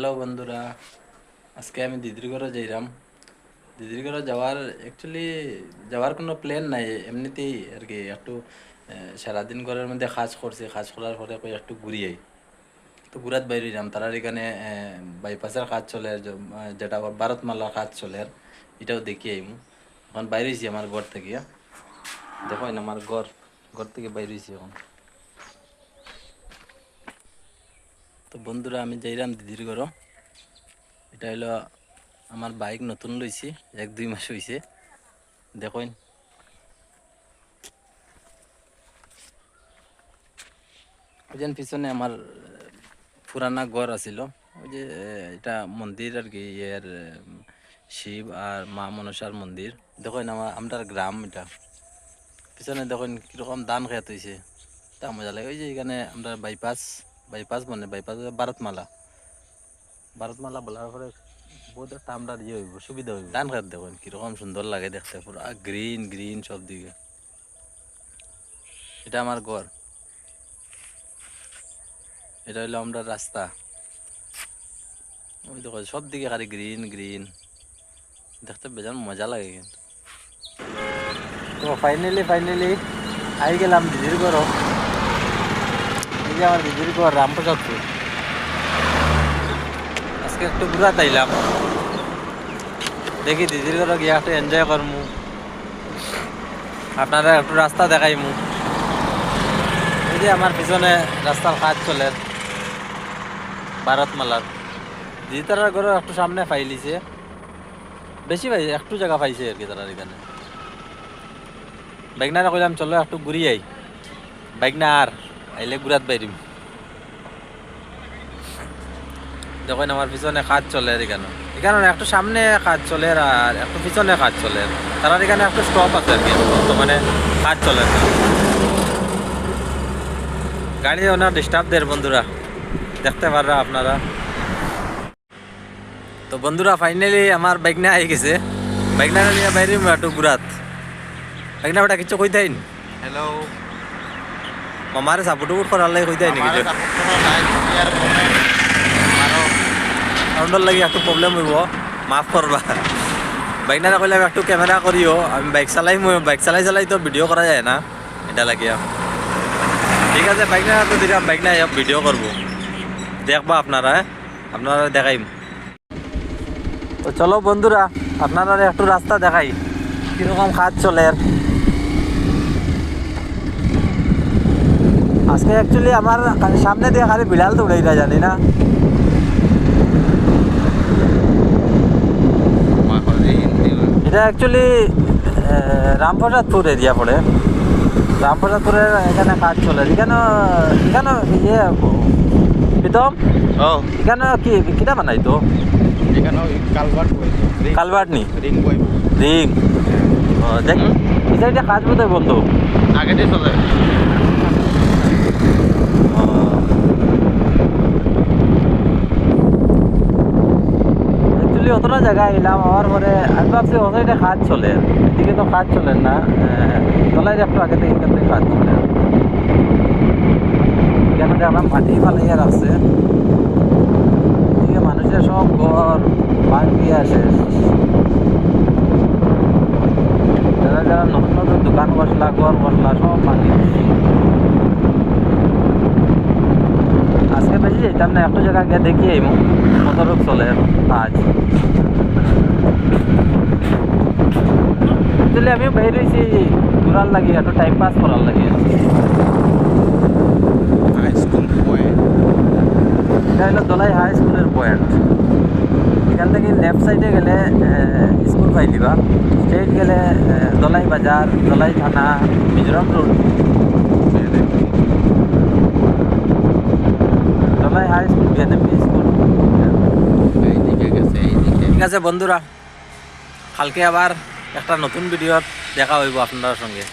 Hello বন্ধুরা, আজকে আমি দিদির ঘরে যাইলাম। দিদির ঘরে যাওয়ার কোনো প্ল্যান নাই, এমনিতেই আর কি। একটু সারাদিন ঘরের মধ্যে কাজ করছি, কাজ করার পরে কই একটু ঘুরি আই। তো ঘুরাত বাইরে যাম, তারার এখানে বাইপাসের কাজ চলে, যেটা ভারতমালার কাজ চলে, এটাও দেখি আইমু। এখন বাইরেছি আমার ঘর থেকে, দেখো না আমার ঘর, ঘর থেকে বাইরেছি এখন। তো বন্ধুরা, আমি যাইলাম দিদির ঘর। এটা হলো আমার বাইক নতুন লইছি, 1-2 মাস হয়েছে। দেখুন, ওই যে পিছনে আমার পুরানা ঘর আছিল, ওই যে এটা মন্দির আর কি, শিব আর মা মনসার মন্দির। দেখুন আমরা গ্রাম, এটা পিছনে দেখুন কিরকম ধান খেত হয়েছে, তা মজা লাগে। ওই যে এখানে আমরা বাইপাস, বাইপাস ভারতমালা, ভারতমালা বলার পরে বহুত একটা আমরা হইব, সুবিধা হইব। ধান খেত দেখুন কিরকম সুন্দর লাগে দেখতে, পুরো গ্রিন গ্রিন সব দিকে। এটা আমার ঘর, এটা হইলো আমরা রাস্তা। ওই দেখো সব দিকে খালি গ্রিন গ্রিন, দেখতে বেজান মজা লাগে কিন্তু। তো ফাইনালি আই গেলাম দিদির ঘর। এই যে আমার দিদির ঘর, রামপ্রসাদপুর। আজকে একটু ঘুরা তাইলাম, দেখি দিদির ঘর গিয়ে একটু এনজয় করমু, আপনারা একটু রাস্তা দেখাইমু। এই যে আমার পিছনে রাস্তার কাজ চলে, ভারতমালার। দিদি তারার ঘরে একটু সামনে ফাইলিছে, বেশি পাইছে, একটু জায়গা পাইছে আর কি তারা এখানে। বাইকনারা কইলাম চলো একটু ঘুরি আই, বাইকনা আর আইলে ঘুরাত বাইরিম। দেখুন আমার পিছনে কাজ চলে এখানে, এখানে একটু সামনে কাজ চলে আর একটু পিছনে কাজ চলে। তারা এখানে একটু স্টপ আছে আর কি, বর্তমানে কাজ চলে না। গাড়ি ওনার ডিস্টার্ব দেয় বন্ধুরা, দেখতে পাররা আপনারা। তো বন্ধুরা ফাইনালি আমার বাইকনা আই গেছে, বাইকনা নিয়ে বাইরে একটু ঘুরাত। বাইকনা ওটা কিছু কই দেন? হ্যালো, মামারে সাপোর্ট করার লাগে কই দেয় নাকি? সাউন্ডর লাগে একটু প্রবলেম হইব, মাফ করবা। বাইকনারা কইলাম একটু ক্যামেরা করিও, আমি বাইক চালাই তো ভিডিও করা যায় না, এটা লাগিয়া। ঠিক আছে, বাইকনারা তো দিলাম, বাইকনা ভিডিও করবো, দেখবা আপনারা, আপনারা দেখাইম। তো চলো বন্ধুরা, আপনারা একটু রাস্তা দেখাই কিরকম কাজ চলে। আজকে অ্যাকচুয়ালি আমার সামনে দিয়ে খালি বিড়াল তো উড়াইরা, জানি না। এটা অ্যাকচুয়ালি রামপ্রসাদপুর এরিয়া পড়ে, রামপ্রসাদপুরের এখানে কাজ চলে। এখানে ইয়ে প্রীতম, এখানে কিটা বানাই তো? কালভার্ট নি রিং, দেখ এই সাইডে কাজ বোধ হয় বন্ধু, আগে দিয়ে চলে। অতটা জায়গায় এলাম, আমার পরে আমি ভাবছি ও সাইডে কাজ চলে, এদিকে তো কাজ চলে না, তলায় একটু আগে থেকে এখান থেকে কাজ চলে। এখানে দেখলাম মাটি ফালাইয়া রাখছে, এদিকে মানুষের সব ঘর ভাঙিয়ে আসে। যারা যারা নতুন নতুন দোকান বসলা, ঘর বসলা, সব ভাঙিয়ে দিচ্ছে। আজকে বেশি যেতাম না, একটু জায়গা গিয়ে দেখি এই কতটুক চলে কাজ। আসলে আমিও বাইরে হয়েছি ঘুরার লাগে, একটু টাইম পাস করার লাগে। এটা হলো দলাই হাই স্কুলের পয়েন্ট। এখান থেকে লেফট সাইডে গেলে স্কুল পাই দিবা, স্ট্রেট গেলে দলাই বাজার, দলাই থানা, Mizoram road, Dhalai high school, BNMP school. ঠিক আছে বন্ধুরা, কালকে আবার একটা নতুন ভিডিও দেখা হইব আপনার সঙ্গে।